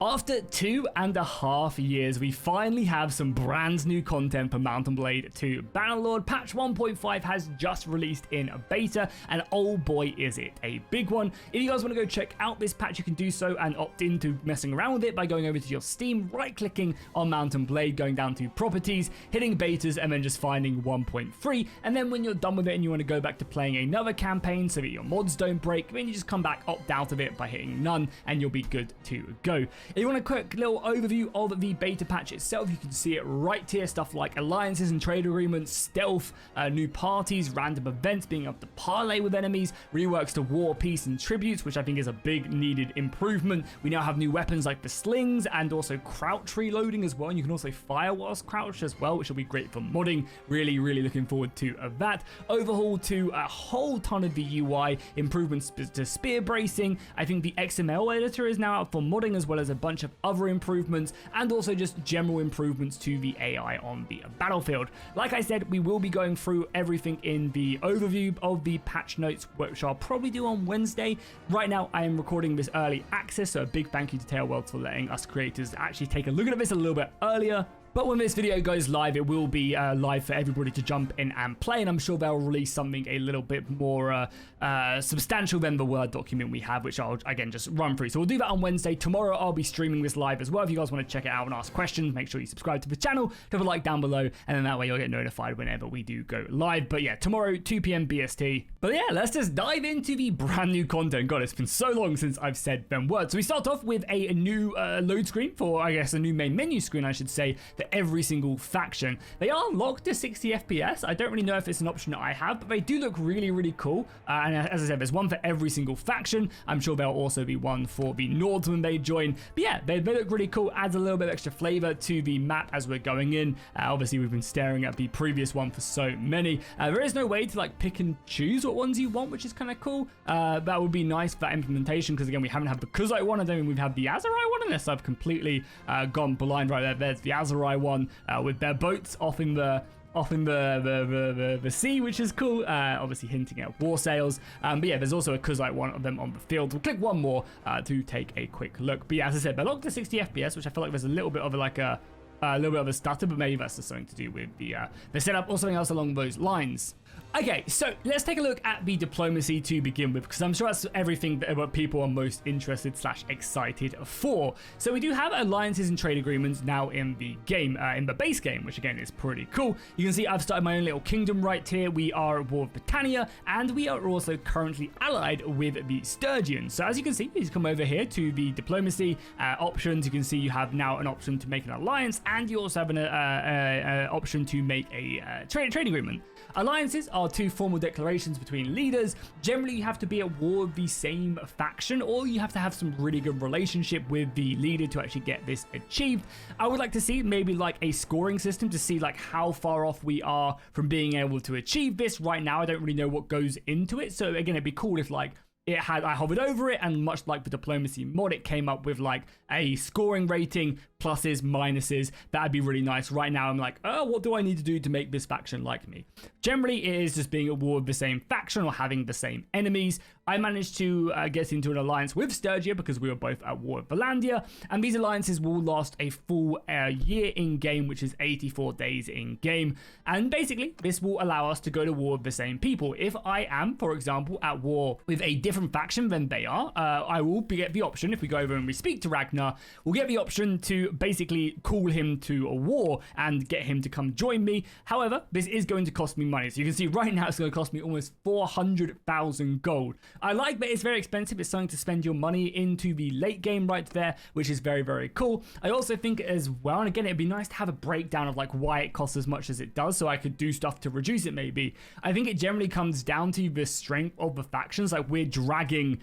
After 2.5 years, we finally have some brand new content for Mount & Blade 2. Bannerlord patch 1.5 has just released in beta, and oh boy is it a big one. If you guys want to go check out this patch, you can do so and opt into messing around with it by going over to your Steam, right-clicking on Mount & Blade, going down to Properties, hitting Betas, and then just finding 1.3. And then when you're done with it and you want to go back to playing another campaign so that your mods don't break, then you just come back, opt out of it by hitting None, and you'll be good to go. If you want a quick little overview of the beta patch itself, you can see it right here. Stuff like alliances and trade agreements, stealth, new parties, random events, being able to parlay with enemies, reworks to war, peace, and tributes, which I think is a big needed improvement. We now have new weapons like the slings and also crouch reloading as well. And you can also fire whilst crouched as well, which will be great for modding. Really looking forward to that. Overhaul to a whole ton of the UI, improvements to spear bracing. I think the XML editor is now out for modding, as well as a bunch of other improvements, and also just general improvements to the AI on the battlefield. Like I said, we will be going through everything in the overview of the patch notes, which I'll probably do on Wednesday. Right now, I am recording this early access, so a big thank you to Tailworld for letting us creators actually take a look at this a little bit earlier. But when this video goes live, it will be live for everybody to jump in and play, and I'm sure they'll release something a little bit more substantial than the Word document we have, which I'll, again, just run through. So we'll do that on Wednesday. Tomorrow, I'll be streaming this live as well. If you guys want to check it out and ask questions, make sure you subscribe to the channel, drop a like down below, and then that way you'll get notified whenever we do go live. But yeah, tomorrow, 2 p.m. BST. But yeah, let's just dive into the brand new content. God, it's been so long since I've said them words. So we start off with a new load screen for, I guess, a new main menu screen, I should say, for every single faction. They are locked to 60 FPS. I don't really know if it's an option that I have, but they do look really cool. And as I said, there's one for every single faction. I'm sure there'll also be one for the Nords when they join. But yeah, they look really cool. Adds a little bit of extra flavor to the map as we're going in. Obviously, we've been staring at the previous one for so many. There is no way to like pick and choose what ones you want, which is kind of cool. That would be nice for that implementation, because again, we haven't had the Kuzite one. I don't think we've had the Azurai one, unless I've completely gone blind right there. There's the Azurai one with their boats off in the sea, which is cool, obviously hinting at war sails. But yeah, there's also a Kuzite one of them on the field. We'll click one more to take a quick look. But yeah, as I said, they're locked to 60 FPS, which I feel like there's a little bit of a little bit of a stutter, but maybe that's just something to do with the setup or something else along those lines. Okay, so let's take a look at the diplomacy to begin with, because I'm sure that's everything that people are most interested / excited for. So we do have alliances and trade agreements now in the game, in the base game, which again is pretty cool. You can see I've started my own little kingdom right here. We are at war with Britannia, and we are also currently allied with the Sturgians. So as you can see, you come over here to the diplomacy options. You can see you have now an option to make an alliance, and you also have an option to make a trade agreement. Alliances are two formal declarations between leaders. Generally, you have to be at war with the same faction, or you have to have some really good relationship with the leader to actually get this achieved. I would like to see maybe like a scoring system to see like how far off we are from being able to achieve this. Right now, I don't really know what goes into it. So again, it'd be cool if like I hovered over it, and much like the diplomacy mod, it came up with like a scoring rating, pluses, minuses. That'd be really nice. Right now, I'm like, oh, what do I need to do to make this faction like me? Generally, it is just being at war with the same faction or having the same enemies. I managed to get into an alliance with Sturgia because we were both at war with Valandia, and these alliances will last a full year in game, which is 84 days in game. And basically, this will allow us to go to war with the same people. If I am, for example, at war with a different faction than they are, I will get the option, if we go over and we speak to Ragnar, we'll get the option to basically call him to a war and get him to come join me. However, this is going to cost me money. So you can see right now it's going to cost me almost 400,000 gold. I like that it's very expensive. It's something to spend your money into the late game right there, which is very cool. I also think as well, and again, it'd be nice to have a breakdown of like why it costs as much as it does, so I could do stuff to reduce it maybe. I think it generally comes down to the strength of the factions. Like we're dragging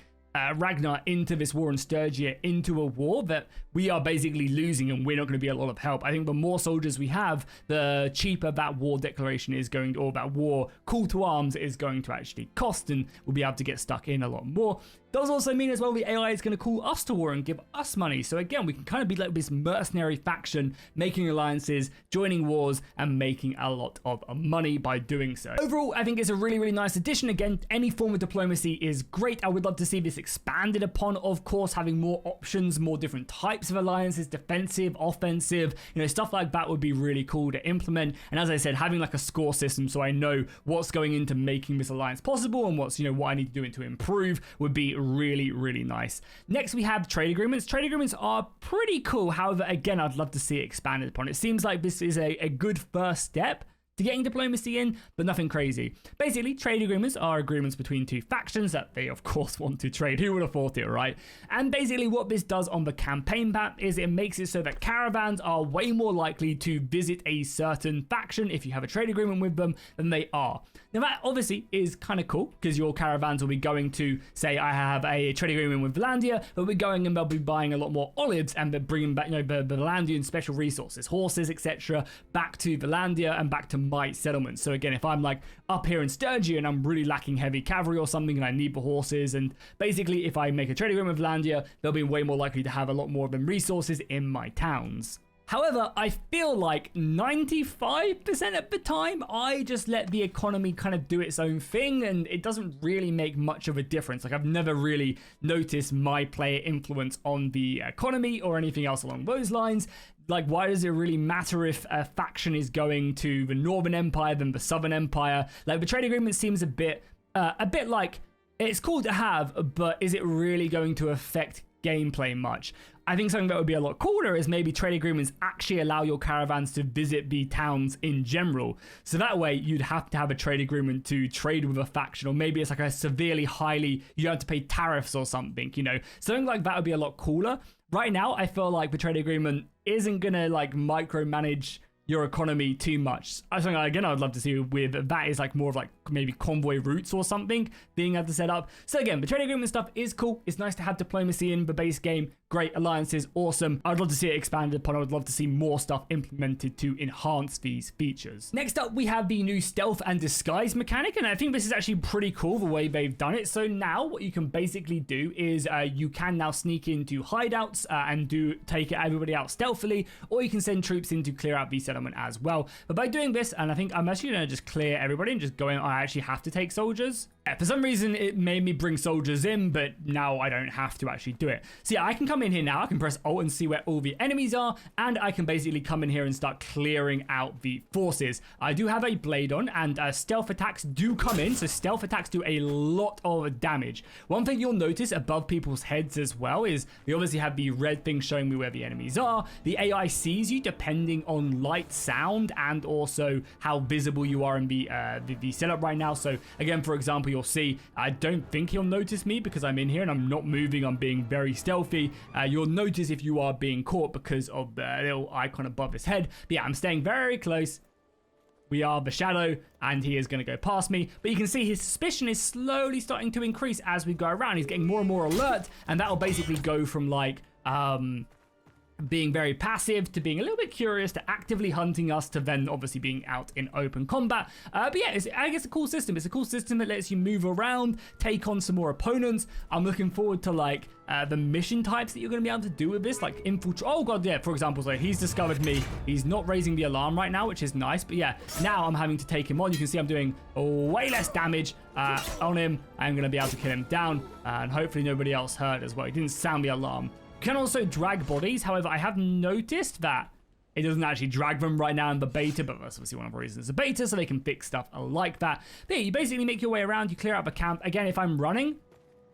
Ragnar into this war and Sturgia into a war that we are basically losing, and we're not going to be a lot of help. I think the more soldiers we have, the cheaper that war declaration is going to, or that war call to arms is going to actually cost, and we'll be able to get stuck in a lot more. Does also mean as well the AI is going to call us to war and give us money. So again, we can kind of be like this mercenary faction, making alliances, joining wars, and making a lot of money by doing so. Overall, I think it's a really, really nice addition. Again, any form of diplomacy is great. I would love to see this expanded upon, of course, having more options, more different types of alliances, defensive, offensive, stuff like that would be really cool to implement. And as I said, having like a score system so I know what's going into making this alliance possible and what's, what I need to do to improve would be really, really nice. Next, we have trade agreements. Trade agreements are pretty cool. However, again, I'd love to see it expanded upon. It seems like this is a good first step to getting diplomacy in, but nothing crazy. Basically, trade agreements are agreements between two factions that they, of course, want to trade. Who would have thought it, right? And basically what this does on the campaign map is it makes it so that caravans are way more likely to visit a certain faction if you have a trade agreement with them than they are. Now, that obviously is kind of cool because your caravans will be going to, say, I have a trade agreement with Valandia, but we're going and they'll be buying a lot more olives and they're bringing back, the Valandian special resources, horses, etc., back to Valandia and back to my settlement. So again, if I'm like up here in Sturgia and I'm really lacking heavy cavalry or something and I need the horses, and basically if I make a trade agreement with Valandia, they'll be way more likely to have a lot more of them resources in my towns. However, I feel like 95% of the time, I just let the economy kind of do its own thing, and it doesn't really make much of a difference. Like, I've never really noticed my player influence on the economy or anything else along those lines. Like, why does it really matter if a faction is going to the Northern Empire than the Southern Empire? Like, the trade agreement seems a bit like, it's cool to have, but is it really going to affect gameplay much? I think something that would be a lot cooler is maybe trade agreements actually allow your caravans to visit the towns in general. So that way you'd have to have a trade agreement to trade with a faction, or maybe it's like a severely highly, you have to pay tariffs or something, Something like that would be a lot cooler. Right now, I feel like the trade agreement isn't going to like micromanage your economy too much. Something again I would love to see with that is like more of like maybe convoy routes or something being able to set up. So again, the trade agreement stuff is cool. It's nice to have diplomacy in the base game. Great alliances, awesome. I'd love to see it expanded upon. I would love to see more stuff implemented to enhance these features. Next up, we have the new stealth and disguise mechanic, and I think this is actually pretty cool the way they've done it. So now what you can basically do is you can now sneak into hideouts and take everybody out stealthily, or you can send troops in to clear out the settlement as well. But by doing this, and I think I'm actually going to just clear everybody and just go in, I actually have to take soldiers. For some reason, it made me bring soldiers in, but now I don't have to actually do it. So yeah, I can come in here now. I can press Alt and see where all the enemies are, and I can basically come in here and start clearing out the forces. I do have a blade on, and stealth attacks do come in, so stealth attacks do a lot of damage. One thing you'll notice above people's heads as well is we obviously have the red thing showing me where the enemies are. The AI sees you depending on light, sound, and also how visible you are in the setup right now. So again, for example, you'll see, I don't think he'll notice me because I'm in here and I'm not moving, I'm being very stealthy. You'll notice if you are being caught because of the little icon above his head. But yeah, I'm staying very close. We are the shadow and he is going to go past me, but you can see his suspicion is slowly starting to increase as we go around. He's getting more and more alert, and that'll basically go from like being very passive to being a little bit curious to actively hunting us to then obviously being out in open combat. But yeah, I guess a cool system. It's a cool system that lets you move around, take on some more opponents. I'm looking forward to like the mission types that you're going to be able to do with this, like infiltrate. Oh god, yeah, for example, so he's discovered me. He's not raising the alarm right now, which is nice, but yeah, now I'm having to take him on. You can see I'm doing way less damage on him. I'm going to be able to kill him down, and hopefully nobody else hurt as well. He didn't sound the alarm. You can also drag bodies. However, I have noticed that it doesn't actually drag them right now in the beta, but that's obviously one of the reasons it's a beta, so they can fix stuff like that. But yeah, you basically make your way around, you clear out the camp. Again, if I'm running,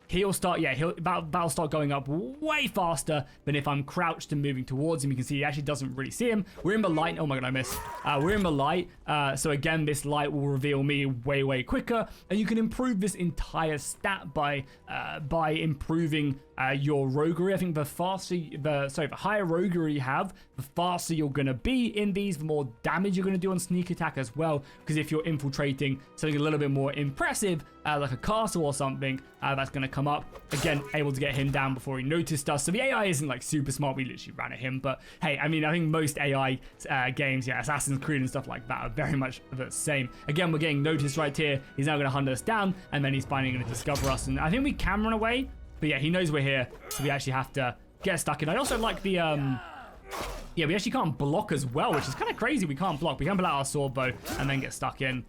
he'll start, that'll start going up way faster than if I'm crouched and moving towards him. You can see he actually doesn't really see him. We're in the light. Oh my god, I missed. We're in the light. So again, this light will reveal me way quicker, and you can improve this entire stat by improving your roguery. I think the higher roguery you have, the faster you're going to be in these, the more damage you're going to do on sneak attack as well, because if you're infiltrating something a little bit more impressive, like a castle or something, that's going to come up. Again, able to get him down before he noticed us. So the AI isn't like super smart. We literally ran at him, but hey, I mean, I think most AI games, Assassin's Creed and stuff like that are very much the same. Again, we're getting noticed right here. He's now going to hunt us down, and then he's finally going to discover us, and I think we can run away. But yeah, he knows we're here, so we actually have to get stuck in. I also like the, yeah, we actually can't block as well, which is kind of crazy. We can't block. We can pull out our sword bow and then get stuck in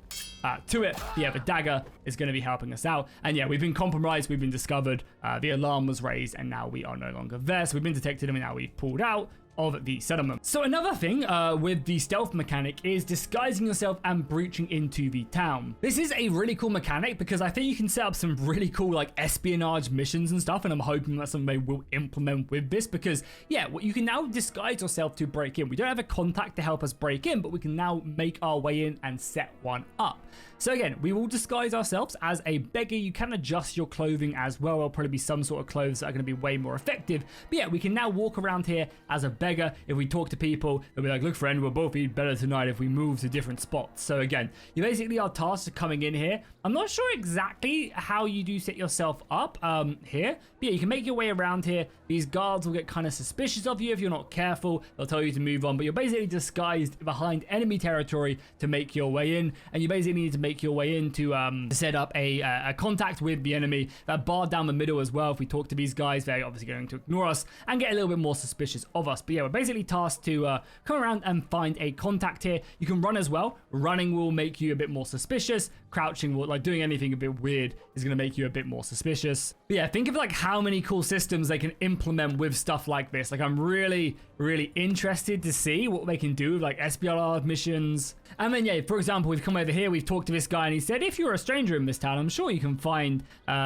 to it. Yeah, the dagger is going to be helping us out. And yeah, we've been compromised. We've been discovered. The alarm was raised, and now we are no longer there. So we've been detected, and now we've pulled out of the settlement. So another thing with the stealth mechanic is disguising yourself and breaching into the town. This is a really cool mechanic because I think you can set up some really cool like espionage missions and stuff, and I'm hoping that somebody will implement with this because yeah, you can now disguise yourself to break in. We don't have a contact to help us break in, but we can now make our way in and set one up. So again, we will disguise ourselves as a beggar. You can adjust your clothing as well. There'll probably be some sort of clothes that are going to be way more effective. But yeah, we can now walk around here as a beggar. If we talk to people, they'll be like, look friend, we'll both eat better tonight if we move to different spots. So again, you basically are tasked with coming in here. I'm not sure exactly how you do set yourself up here. But yeah, you can make your way around here. These guards will get kind of suspicious of you if you're not careful. They'll tell you to move on, but you're basically disguised behind enemy territory to make your way in. And you basically need to make your way in to set up a contact with the enemy. That bar down the middle as well. If we talk to these guys, they're obviously going to ignore us and get a little bit more suspicious of us. But yeah, we're basically tasked to come around and find a contact here. You can run as well. Running will make you a bit more suspicious. Crouching will, like doing anything a bit weird is going to make you a bit more suspicious. But yeah, think of like how many cool systems they can implement with stuff like this. Like I'm really interested to see what they can do with like espionage missions. And then yeah, for example, we've come over here, we've talked to this guy and he said, if you're a stranger in this town, I'm sure you can find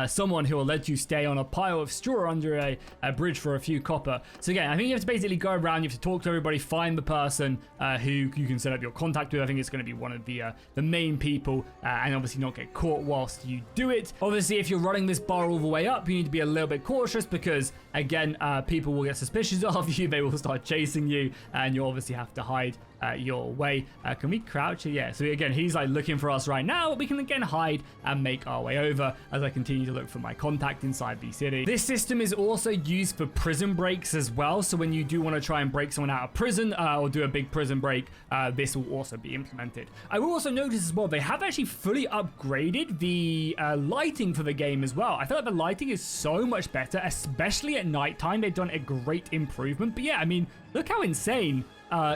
someone who will let you stay on a pile of straw under a bridge for a few copper. So again, I think you have to basically go around, you have to talk to everybody, find the person who you can set up your contact with. I think it's going to be one of the main people and obviously not get caught whilst you do it. Obviously, if you're running this bar all the way up, you need to be a little bit cautious because again, people will get suspicious of you. They will start chasing you and you obviously have to hide your way. Can we crouch? Yeah, so again, he's like looking for us right now, but we can again hide and make our way over as I continue to look for my contact inside the city. This system is also used for prison breaks as well, so when you do want to try and break someone out of prison or do a big prison break, this will also be implemented. I will also notice as well, they have actually fully upgraded the lighting for the game as well. I feel like the lighting is so much better, especially at nighttime. They've done a great improvement. But yeah, I mean, look how insane,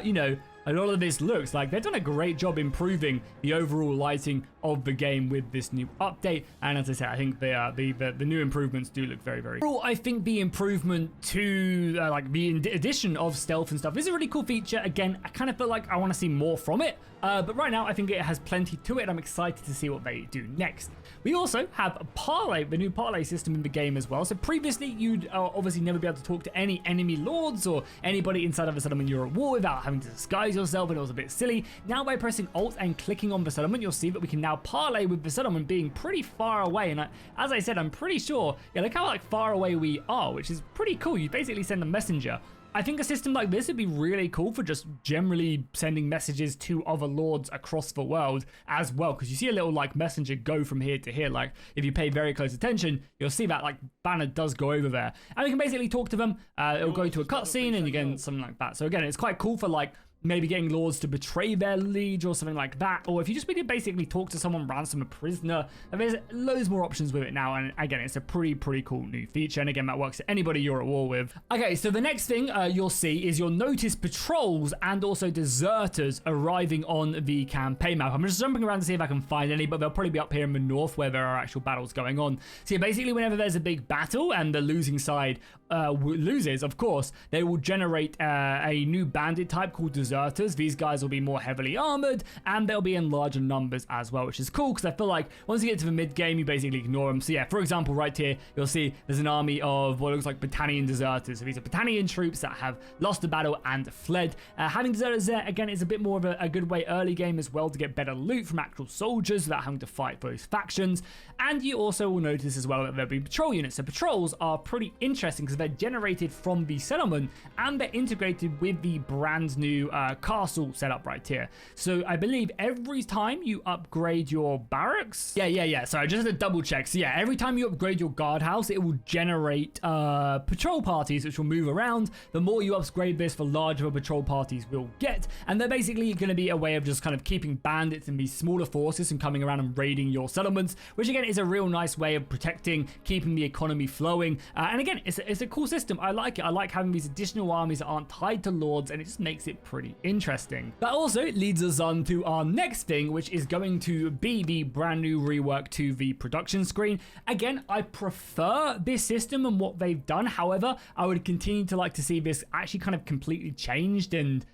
you know, a lot of this looks like. They've done a great job improving the overall lighting of the game with this new update. And as I said, I think the new improvements do look very cool. I think the improvement to like the addition of stealth and stuff is a really cool feature. Again, I kind of feel like I want to see more from it. But right now, I think it has plenty to it. I'm excited to see what they do next. We also have Parlay, the new Parlay system in the game as well. So previously, you'd obviously never be able to talk to any enemy lords or anybody inside of a settlement you're at war without having to disguise yourself, and it was a bit silly. Now by pressing Alt and clicking on the settlement, you'll see that we can now parlay with the settlement being pretty far away. And as I said, I'm pretty sure, yeah, look how like far away we are, which is pretty cool. You basically send a messenger. I think a system like this would be really cool for just generally sending messages to other lords across the world as well, because you see a little like messenger go from here to here. Like if you pay very close attention, you'll see that like banner does go over there, and we can basically talk to them. It'll go to a cutscene and you get something like that. So again, it's quite cool for like maybe getting lords to betray their liege or something like that, or if you just really basically talk to someone, ransom a prisoner. And there's loads more options with it now, and again, it's a pretty cool new feature, and again, that works for anybody you're at war with. Okay, so the next thing you'll see is you'll notice patrols and also deserters arriving on the campaign map. I'm just jumping around to see if I can find any, but they'll probably be up here in the north where there are actual battles going on. So yeah, basically whenever there's a big battle and the losing side loses, of course, they will generate a new bandit type called deserters. These guys will be more heavily armored and they'll be in larger numbers as well, which is cool because I feel like once you get to the mid game, you basically ignore them. So yeah, for example, right here, you'll see there's an army of what looks like battalion deserters. So these are battalion troops that have lost the battle and fled. Having deserters there, again, is a bit more of a good way early game as well to get better loot from actual soldiers without having to fight those factions. And you also will notice as well that there'll be patrol units. So patrols are pretty interesting because they're generated from the settlement and they're integrated with the brand new castle setup right here. So I believe every time you upgrade your barracks, yeah. Sorry, just to double check. So yeah, every time you upgrade your guardhouse, it will generate patrol parties, which will move around. The more you upgrade this, the larger the patrol parties will get, and they're basically going to be a way of just kind of keeping bandits and these smaller forces from coming around and raiding your settlements, which again is a real nice way of protecting, keeping the economy flowing. And again, it's a cool system. I like it. I like having these additional armies that aren't tied to lords, and it just makes it pretty interesting. That also leads us on to our next thing, which is going to be the brand new rework to the production screen. Again, I prefer this system and what they've done. However, I would continue to like to see this actually kind of completely changed and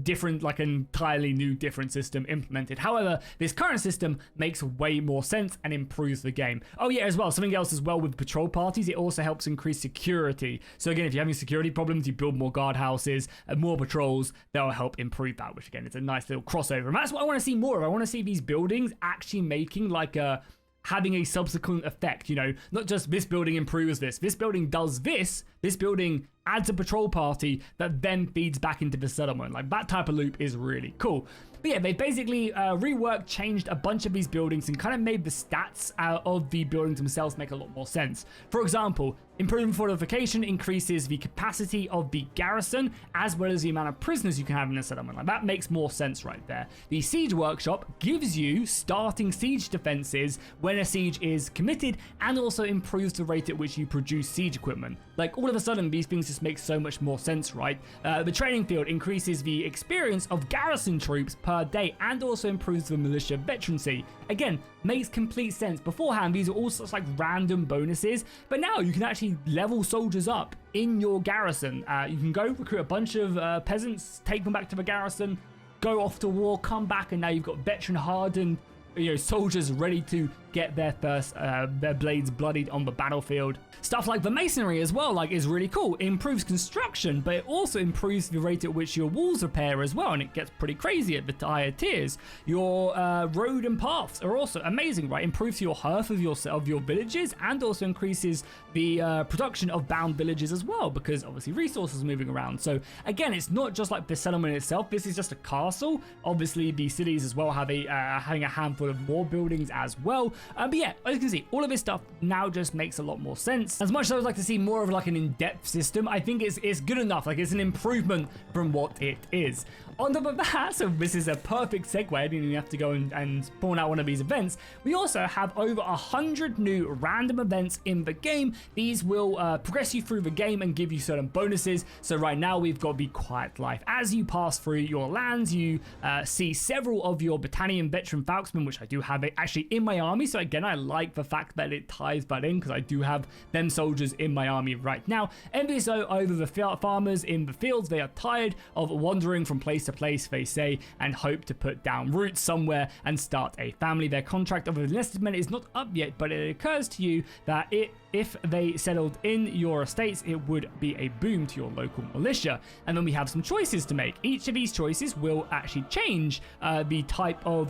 different, like an entirely new different system implemented. However, this current system makes way more sense and improves the game. Oh yeah, as well, something else as well with patrol parties, it also helps increase security. So again, if you're having security problems, you build more guardhouses and more patrols, that'll help improve that, which again, it's a nice little crossover. And that's what I want to see more of. I want to see these buildings actually making like having a subsequent effect, you know, not just this building improves this building does this building adds a patrol party that then feeds back into the settlement. Like that type of loop is really cool. But yeah, they basically reworked, changed a bunch of these buildings and kind of made the stats of the buildings themselves make a lot more sense. For example, improving fortification increases the capacity of the garrison as well as the amount of prisoners you can have in a settlement. Like that makes more sense right there. The siege workshop gives you starting siege defenses when a siege is committed and also improves the rate at which you produce siege equipment. Like all of a sudden, these things just make so much more sense, right? The training field increases the experience of garrison troops per day and also improves the militia veterancy. Again, makes complete sense. Beforehand, these are all sorts of like random bonuses, but now you can actually level soldiers up in your garrison. You can go recruit a bunch of peasants, take them back to the garrison, go off to war, come back, and now you've got veteran hardened, you know, soldiers ready to get their first their blades bloodied on the battlefield. Stuff like the masonry as well, like, is really cool. It improves construction, but it also improves the rate at which your walls repair as well, and it gets pretty crazy at the higher tiers. Your road and paths are also amazing, right? Improves your hearth of your villages and also increases the production of bound villages as well, because obviously resources are moving around. So again, it's not just like the settlement itself. This is just a castle. Obviously, the cities as well have having a handful of more buildings as well. But yeah, as you can see, all of this stuff now just makes a lot more sense. As much as I would like to see more of like an in-depth system, I think it's good enough. Like, it's an improvement from what it is. On top of that, so this is a perfect segue. I didn't even have to go and spawn out one of these events. We also have over 100 new random events in the game. These will progress you through the game and give you certain bonuses. So right now we've got the Quiet Life. As you pass through your lands, you see several of your Battalion Veteran Falksmen, which I do have actually in my army. So again, I like the fact that it ties that in, because I do have them soldiers in my army right now. MVSO over the farmers in the fields. They are tired of wandering from place to place, they say, and hope to put down roots somewhere and start a family. Their contract of enlistment is not up yet, but it occurs to you that if they settled in your estates, it would be a boom to your local militia. And then we have some choices to make. Each of these choices will actually change the type of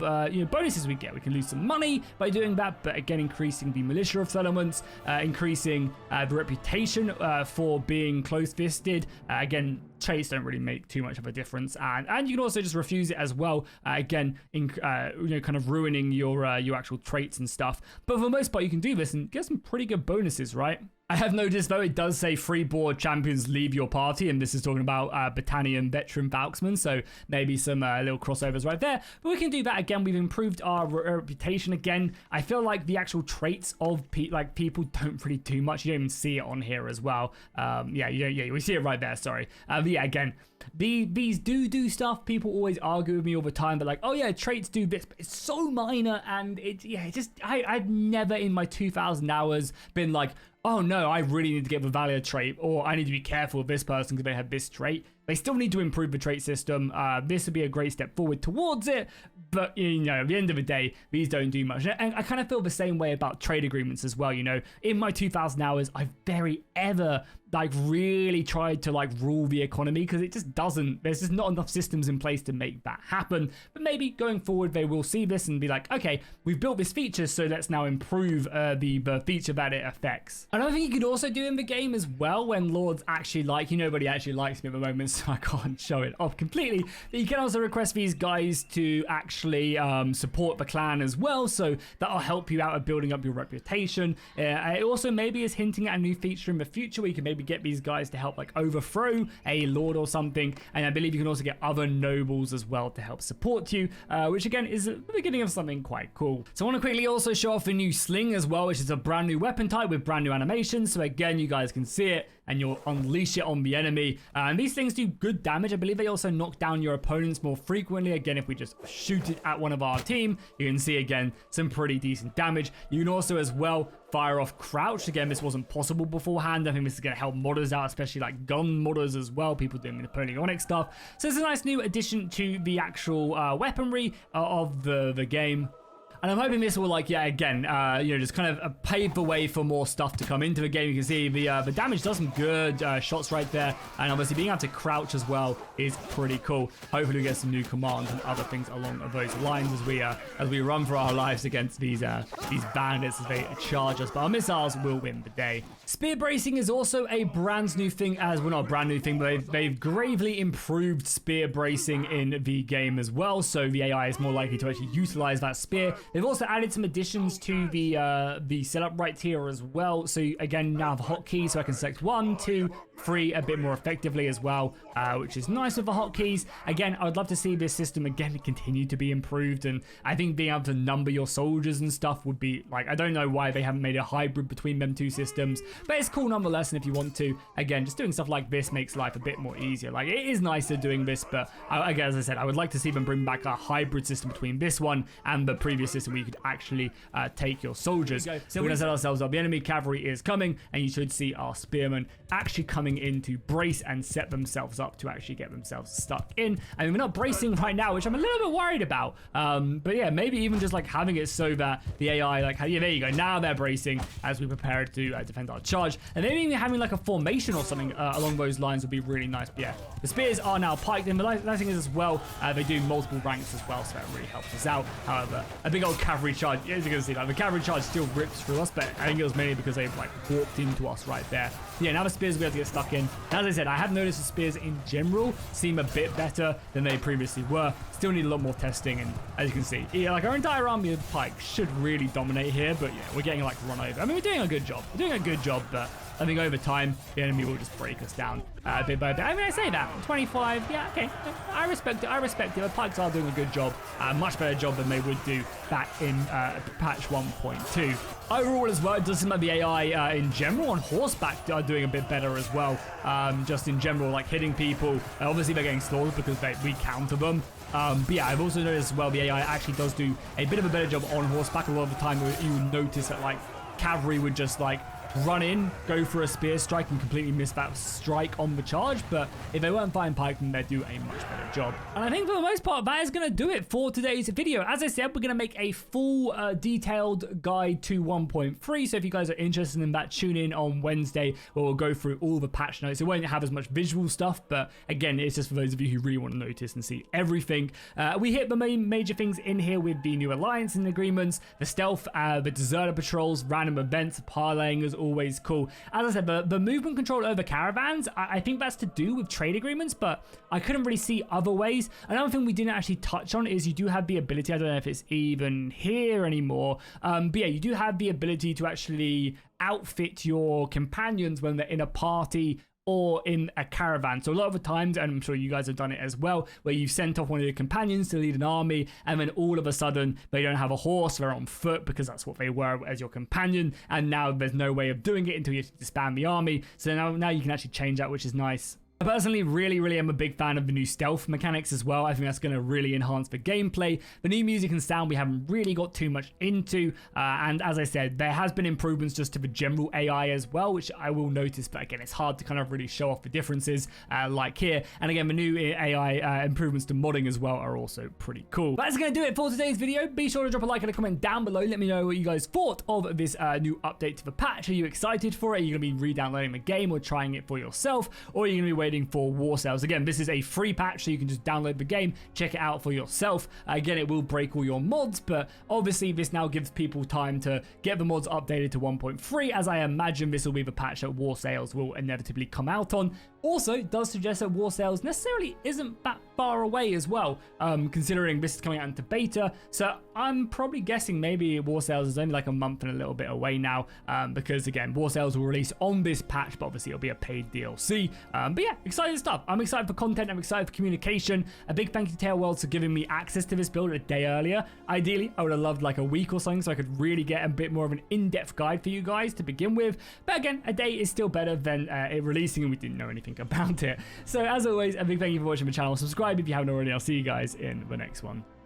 bonuses we get. We can lose some money by doing that, but again, increasing the militia of settlements, increasing the reputation for being close-fisted. Again, traits don't really make too much of a difference, and you can also just refuse it as well. Again, kind of ruining your actual traits and stuff. But for the most part, you can do this and get some pretty good bonuses, right? I have noticed, though, it does say free board champions leave your party, and this is talking about Battalion Veteran Falksmen, so maybe some little crossovers right there. But we can do that again. We've improved our reputation again. I feel like the actual traits of people don't really do much. You don't even see it on here as well. We see it right there. Sorry. But yeah, again, these do stuff. People always argue with me all the time. They're like, oh yeah, traits do this, but it's so minor, and I've never in my 2,000 hours been like, oh no, I really need to get the Valor trait, or I need to be careful with this person because they have this trait. They still need to improve the trait system. This would be a great step forward towards it, but at the end of the day, these don't do much. And I kind of feel the same way about trade agreements as well. In my 2,000 hours, I've very ever like really tried to like rule the economy, because it just doesn't. There's just not enough systems in place to make that happen. But maybe going forward they will see this and be like, okay, we've built this feature, so let's now improve the feature that it affects. Another thing you could also do in the game as well, when Lords actually like, nobody actually likes me at the moment, so I can't show it off completely, but you can also request these guys to actually support the clan as well, so that'll help you out at building up your reputation. It also maybe is hinting at a new feature in the future where you can maybe get these guys to help like overthrow a lord or something, and I believe you can also get other nobles as well to help support you, which again is the beginning of something quite cool. So I want to quickly also show off the new Sling as well, which is a brand new weapon type with brand new animations, so again you guys can see it and you'll unleash it on the enemy. And these things do good damage. I believe they also knock down your opponents more frequently. Again, if we just shoot it at one of our team, you can see again some pretty decent damage. You can also as well fire off crouch. Again, this wasn't possible beforehand. I think this is going to help modders out, especially like gun modders as well, people doing Napoleonic stuff. So it's a nice new addition to the actual weaponry of the game. And I'm hoping this will, like, yeah, again, just kind of pave the way for more stuff to come into the game. You can see the damage does some good shots right there. And obviously being able to crouch as well is pretty cool. Hopefully we get some new commands and other things along those lines as we run for our lives against these bandits as they charge us. But our missiles will win the day. Spear bracing is also a brand new thing, as well, not a brand new thing, but they've gravely improved spear bracing in the game as well. So the AI is more likely to actually utilize that spear. They've also added some additions to the setup right here as well. So again, now have hotkeys, so I can select 1, 2, 3 a bit more effectively as well, which is nice with the hotkeys. Again, I would love to see this system again continue to be improved, and I think being able to number your soldiers and stuff would be like, I don't know why they haven't made a hybrid between them two systems, but it's cool nonetheless. And if you want to, again, just doing stuff like this makes life a bit more easier. Like, it is nicer doing this, but again, as I said, I would like to see them bring back a hybrid system between this one and the previous system, where you could actually take your soldiers. So we're going to set ourselves up. The enemy cavalry is coming, and you should see our spearmen actually coming in to brace and set themselves up to actually get themselves stuck in. I mean, we're not bracing right now, which I'm a little bit worried about. But yeah, maybe even just like having it so that the AI, like, yeah, there you go. Now they're bracing as we prepare to defend our charge. And maybe even having like a formation or something along those lines would be really nice. But yeah, the spears are now piked in. The nice thing is as well, they do multiple ranks as well, so that really helps us out. However, a big old cavalry charge, as you can see, like the cavalry charge still rips through us, but I think it was mainly because they've like walked into us right there. Yeah, now the spears will be able to get stuck in. And as I said, I have noticed the spears in general seem a bit better than they previously were. Still need a lot more testing, and as you can see, yeah, like our entire army of pike should really dominate here, but yeah, we're getting like run over. I mean, we're doing a good job. But I think over time, the enemy will just break us down bit by bit. I mean, I say that. 25, yeah, okay. I respect it. The pikes are doing a good job. A much better job than they would do back in patch 1.2. Overall as well, it does seem like the AI in general on horseback are doing a bit better as well. Just in general, like hitting people. Obviously, they're getting slaughtered because we counter them. But yeah, I've also noticed as well the AI actually does do a bit of a better job on horseback. A lot of the time you would notice that like cavalry would just like run in, go for a spear strike, and completely miss that strike on the charge. But if they weren't fighting pike, then they'd do a much better job. And I think for the most part, that is going to do it for today's video. As I said, we're going to make a full detailed guide to 1.3. So if you guys are interested in that, tune in on Wednesday, where we'll go through all the patch notes. It won't have as much visual stuff, but again, it's just for those of you who really want to notice and see everything. We hit the main major things in here with the new alliance and agreements, the stealth, the deserter patrols, random events, parlaying is always cool. As I said, the movement control over caravans, I think that's to do with trade agreements, but I couldn't really see other ways. Another thing we didn't actually touch on is you do have the ability, I don't know if it's even here anymore, but yeah, you do have the ability to actually outfit your companions when they're in a party or in a caravan. So a lot of the times, and I'm sure you guys have done it as well, where you've sent off one of your companions to lead an army, and then all of a sudden they don't have a horse, they're on foot because that's what they were as your companion, and now there's no way of doing it until you have to disband the army. So now you can actually change that, which is nice. I personally really am a big fan of the new stealth mechanics as well. I think that's going to really enhance the gameplay. The new music and sound we haven't really got too much into, and as I said, there has been improvements just to the general AI as well, which I will notice, but again, it's hard to kind of really show off the differences like here. And again, the new AI improvements to modding as well are also pretty cool. But that's going to do it for today's video. Be sure to drop a like and a comment down below. Let me know what you guys thought of this new update to the patch. Are you excited for it? Are you going to be re-downloading the game or trying it for yourself? Or are you going to be waiting for war sales? Again, this is a free patch, so you can just download the game, check it out for yourself. Again, it will break all your mods, but obviously this now gives people time to get the mods updated to 1.3, as I imagine this will be the patch that war sales will inevitably come out on. Also, it does suggest that war sales necessarily isn't that far away as well, considering this is coming out into beta. So I'm probably guessing maybe war sales is only like a month and a little bit away now, because again, war sales will release on this patch, but obviously it'll be a paid DLC. But yeah, exciting stuff. I'm excited for content. I'm excited for communication. A big thank you to Tailworlds for giving me access to this build a day earlier. Ideally, I would have loved like a week or something so I could really get a bit more of an in-depth guide for you guys to begin with. But again, a day is still better than it releasing and we didn't know anything about it. So as always, a big thank you for watching the channel. Subscribe if you haven't already. I'll see you guys in the next one.